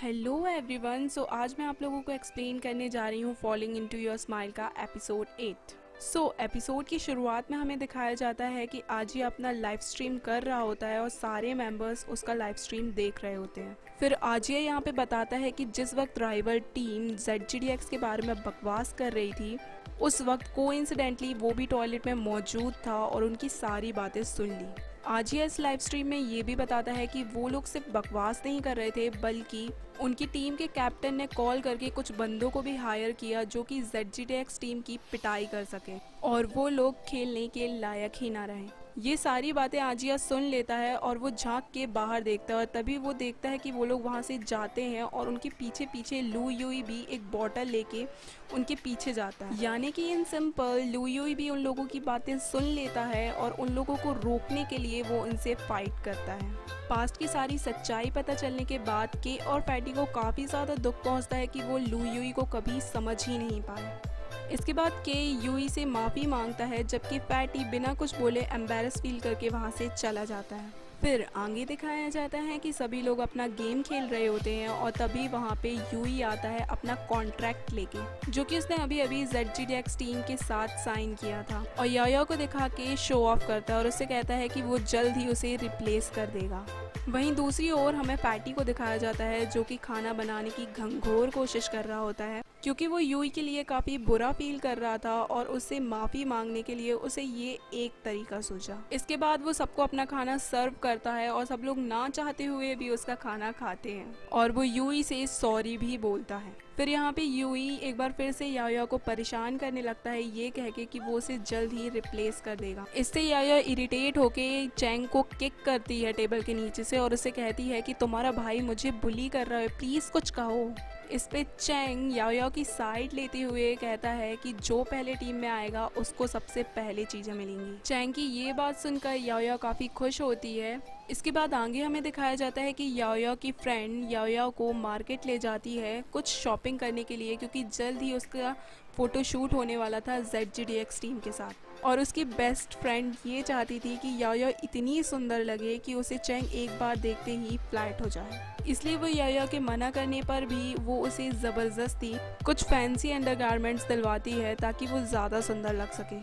Hello everyone. आज मैं आप लोगों को एक्सप्लेन करने जा रही हूँ फॉलिंग इनटू योर स्माइल का एपिसोड 8। एपिसोड की शुरुआत में हमें दिखाया जाता है कि आजी अपना लाइव स्ट्रीम कर रहा होता है और सारे मेंबर्स उसका लाइव स्ट्रीम देख रहे होते हैं। फिर आजिया यहाँ पे बताता है कि जिस वक्त राइवल टीम ZGDX के बारे में बकवास कर रही थी, उस वक्त कोइंसिडेंटली वो भी टॉयलेट में मौजूद था और उनकी सारी बातें सुन ली। आजिया इस लाइव स्ट्रीम में ये भी बताता है कि वो लोग सिर्फ बकवास नहीं कर रहे थे, बल्कि उनकी टीम के कैप्टन ने कॉल करके कुछ बंदों को भी हायर किया जो कि ZGDX टीम की पिटाई कर सके और वो लोग खेलने के लायक ही ना रहे। ये सारी बातें आजिया सुन लेता है और वो झांक के बाहर देखता है और तभी वो देखता है कि वो लोग वहाँ से जाते हैं और उनके पीछे पीछे लू यूई भी एक बॉटल लेके उनके पीछे जाता है। यानी कि इन सिंपल लू यूई भी उन लोगों की बातें सुन लेता है और उन लोगों को रोकने के लिए वो उनसे फाइट करता है। पास्ट की सारी सच्चाई पता चलने के बाद के और फैटी को काफ़ी ज़्यादा दुख पहुंचता है कि वो लू यूई को कभी समझ ही नहीं पाए। इसके बाद के यूई से माफ़ी मांगता है, जबकि फैटी बिना कुछ बोले एम्बैरस फील करके वहाँ से चला जाता है। फिर आगे दिखाया जाता है कि सभी लोग अपना गेम खेल रहे होते हैं और तभी वहाँ पे यूई आता है अपना कॉन्ट्रैक्ट लेके, जो कि उसने अभी अभी ZGDX टीम के साथ साइन किया था, और याया को दिखा के शो ऑफ करता है और उससे कहता है कि वो जल्द ही उसे रिप्लेस कर देगा। वहीं दूसरी ओर हमें फैटी को दिखाया जाता है जो कि खाना बनाने की घंघोर कोशिश कर रहा होता है, क्योंकि वो यूई के लिए काफ़ी बुरा फील कर रहा था और उससे माफ़ी मांगने के लिए उसे ये एक तरीका सूझा। इसके बाद वो सबको अपना खाना सर्व करता है और सब लोग ना चाहते हुए भी उसका खाना खाते हैं और वो यूई से सॉरी भी बोलता है। फिर यहाँ पे यूई एक बार फिर से याया को परेशान करने लगता है, ये कह के कि वो उसे जल्द ही रिप्लेस कर देगा। इससे याया इरिटेट होके चैंग को किक करती है टेबल के नीचे से और उसे कहती है कि तुम्हारा भाई मुझे बुली कर रहा है, प्लीज़ कुछ कहो। इस पे चैंग याया की साइड लेते हुए कहता है कि जो पहले टीम में आएगा उसको सबसे पहले चीज़ें मिलेंगी। चैंग की ये बात सुनकर याया काफ़ी खुश होती है। इसके बाद आगे हमें दिखाया जाता है कि याया की फ्रेंड याया को मार्केट ले जाती है कुछ शॉपिंग करने के लिए, क्योंकि जल्द ही उसका फ़ोटोशूट होने वाला था ZGDX टीम के साथ, और उसकी बेस्ट फ्रेंड ये चाहती थी कि याया इतनी सुंदर लगे कि उसे चैंग एक बार देखते ही फ्लैट हो जाए। इसलिए वो याया के मना करने पर भी वो उसे ज़बरदस्ती कुछ फैंसी अंडरगारमेंट्स दिलवाती है ताकि वो ज़्यादा सुंदर लग सके।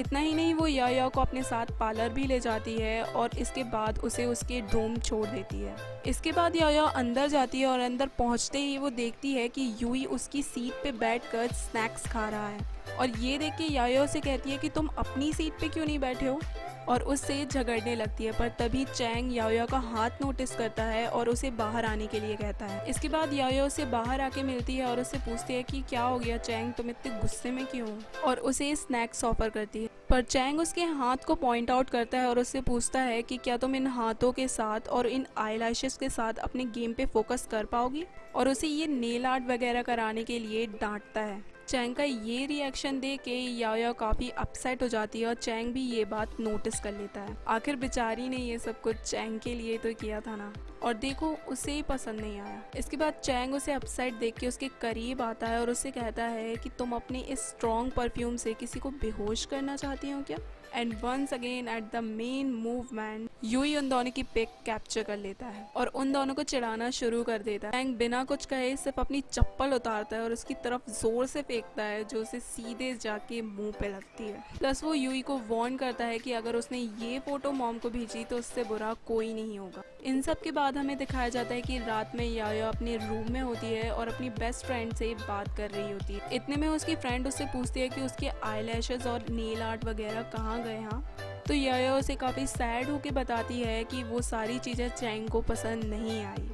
इतना ही नहीं, वो याया को अपने साथ पार्लर भी ले जाती है और इसके बाद उसे उसके डोम छोड़ देती है। इसके बाद याया अंदर जाती है और अंदर पहुंचते ही वो देखती है कि यूई उसकी सीट पे बैठकर स्नैक्स खा रहा है, और ये देख के याया उसे कहती है कि तुम अपनी सीट पे क्यों नहीं बैठे हो, और उससे झगड़ने लगती है। पर तभी चैंग याया का हाथ नोटिस करता है और उसे बाहर आने के लिए कहता है। इसके बाद याया उसे बाहर आके मिलती है और उससे पूछती है कि क्या हो गया चैंग, तुम इतने गुस्से में क्यों हो, और उसे स्नैक्स ऑफर करती है। पर चैंग उसके हाथ को पॉइंट आउट करता है और उससे पूछता है कि क्या तुम इन हाथों के साथ और इन आईलैशेस के साथ अपने गेम पे फोकस कर पाओगी, और उसे ये नेल आर्ट वगैरह कराने के लिए डांटता है। चैंग का ये रिएक्शन देख के याया काफ़ी अपसेट हो जाती है और चैंग भी ये बात नोटिस कर लेता है। आखिर बेचारी ने ये सब कुछ चैंग के लिए तो किया था ना, और देखो उसे ही पसंद नहीं आया। इसके बाद चैंग उसे अपसेट देख के उसके करीब आता है और उससे कहता है कि तुम अपने इस स्ट्रॉन्ग परफ्यूम से किसी को बेहोश करना चाहती हो क्या। And once again at the main movement यूई उन दोनों की पिक कैप्चर कर लेता है और उन दोनों को चिढ़ाना शुरू कर देता है। चैंग बिना कुछ कहे सिर्फ अपनी चप्पल उतारता है और उसकी तरफ जोर से फेंकता है, जो उसे सीधे जाके मुंह पे लगती है। प्लस वो यूई को वार्न करता है कि अगर उसने ये फोटो मॉम को भेजी तो उससे बुरा कोई नहीं होगा। इन सब के बाद हमें दिखाया जाता है कि रात में याया अपने रूम में होती है और अपनी बेस्ट फ्रेंड से बात कर रही होती है। इतने में उसकी फ्रेंड उससे पूछती है कि उसके आईलैशेस और नेल आर्ट वगैरह कहाँ गए हैं, तो याया उसे काफ़ी सैड होके बताती है कि वो सारी चीज़ें चैंग को पसंद नहीं आई।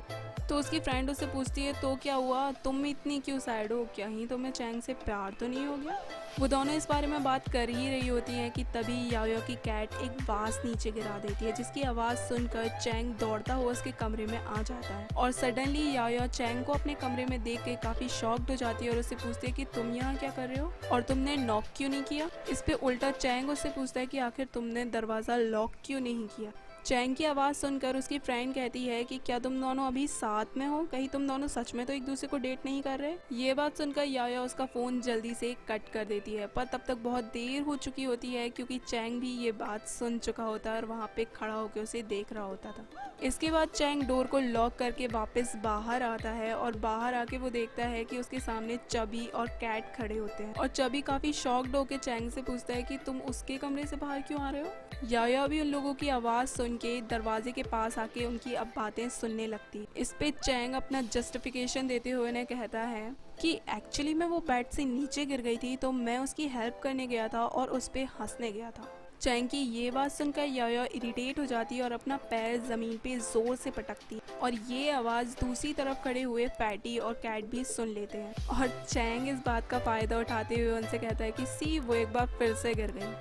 तो उसकी फ्रेंड उससे पूछती है तो क्या हुआ, तुम इतनी क्यों सैड हो, कहीं तुम्हें चैंग से प्यार तो नहीं हो गया। वो दोनों इस बारे में बात कर ही रही होती हैं कि तभी याया की कैट एक वास नीचे गिरा देती है, जिसकी आवाज़ सुनकर चैंग दौड़ता हुआ उसके कमरे में आ जाता है, और सडनली याया चैंग को अपने कमरे में देख के काफ़ी शॉक्ड हो जाती है और उससे पूछती है कि तुम यहाँ क्या कर रहे हो और तुमने नॉक क्यों नहीं किया। इस पे उल्टा चैंग उससे पूछता है कि आखिर तुमने दरवाज़ा लॉक क्यों नहीं किया। चैंग की आवाज़ सुनकर उसकी फ्रेंड कहती है कि क्या तुम दोनों अभी साथ में हो, कहीं तुम दोनों सच में तो एक दूसरे को डेट नहीं कर रहे। ये बात सुनकर याया उसका फ़ोन जल्दी से कट कर देती है, पर तब तक बहुत देर हो चुकी होती है क्योंकि चैंग भी ये बात सुन चुका होता है और वहाँ पे खड़ा होकर उसे देख रहा होता था। इसके बाद चैंग डोर को लॉक करके वापस बाहर आता है और बाहर आके वो देखता है कि उसके सामने चबी और कैट खड़े होते हैं और चबी काफ़ी शॉक्ड होकर चैंग से पूछता है कि तुम उसके कमरे से बाहर क्यों आ रहे हो। याया भी उन लोगों की आवाज़ सुन के दरवाजे के पास आके उनकी अब बातें सुनने लगती। इस पे चैंग अपना जस्टिफिकेशन देते हुए उन्हें कहता है कि एक्चुअली मैं वो बेड से नीचे गिर गई थी तो मैं उसकी हेल्प करने गया था और उस पर हंसने गया था। चैंग की ये बात सुनकर याया इरिटेट हो जाती है और अपना पैर ज़मीन पे ज़ोर से पटकती है और ये आवाज़ दूसरी तरफ खड़े हुए फैटी और कैट भी सुन लेते हैं और चैंग इस बात का फ़ायदा उठाते हुए उनसे कहता है कि सी वो एक बार फिर से गिर गई।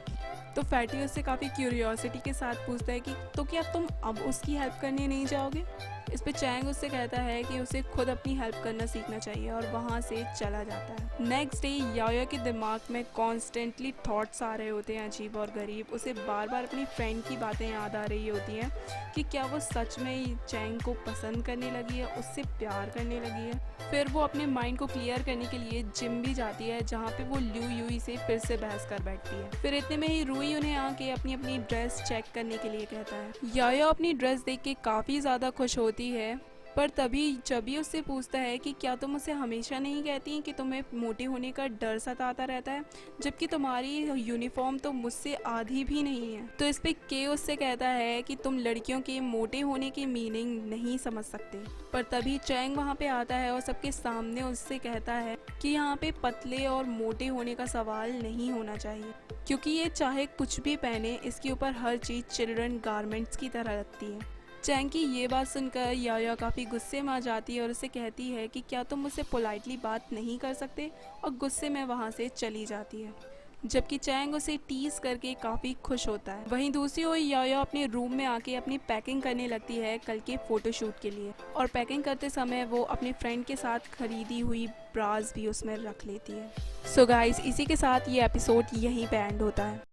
तो फैटी उससे काफ़ी क्यूरियोसिटी के साथ पूछता है कि तो क्या तुम अब उसकी हेल्प करने नहीं जाओगे। इस पे चैंग उससे कहता है कि उसे खुद अपनी हेल्प करना सीखना चाहिए और वहाँ से चला जाता है। नेक्स्ट डे याया के दिमाग में कॉन्स्टेंटली थॉट्स आ रहे होते हैं अजीब और गरीब। उसे बार बार अपनी फ्रेंड की बातें याद आ रही होती हैं कि क्या वो सच में चैंग को पसंद करने लगी है, उससे प्यार करने लगी है। फिर वो अपने माइंड को क्लियर करने के लिए जिम भी जाती है जहाँ पे वो ल्यू यूई से फिर से बहस कर बैठती है। फिर इतने में ही रूई उन्हें आके अपनी अपनी ड्रेस चेक करने के लिए कहता है। याया अपनी ड्रेस देख के काफ़ी ज़्यादा खुश होती है, पर तभी चबी उससे पूछता है कि क्या तुम उसे हमेशा नहीं कहती कि तुम्हें मोटे होने का डर सताता रहता है, जबकि तुम्हारी यूनिफॉर्म तो मुझसे आधी भी नहीं है। तो इस पे के उससे कहता है कि तुम लड़कियों के मोटे होने की मीनिंग नहीं समझ सकते। पर तभी चैंग वहाँ पे आता है और सबके सामने उससे कहता है कि यहाँ पे पतले और मोटे होने का सवाल नहीं होना चाहिए, क्योंकि ये चाहे कुछ भी पहने इसके ऊपर हर चीज़ चिल्ड्रन गारमेंट्स की तरह लगती है। चैंग की ये बात सुनकर याया काफ़ी गुस्से में आ जाती है और उसे कहती है कि क्या तुम मुझसे पोलाइटली बात नहीं कर सकते, और गुस्से में वहाँ से चली जाती है। जबकि चैंग उसे टीज करके काफ़ी खुश होता है। वहीं दूसरी ओर याया अपने रूम में आके अपनी पैकिंग करने लगती है कल के फ़ोटोशूट के लिए, और पैकिंग करते समय वो अपने फ्रेंड के साथ खरीदी हुई ब्रास भी उसमें रख लेती है। सो गाइस, इसी के साथ ये एपिसोड यहीं पे एंड होता है।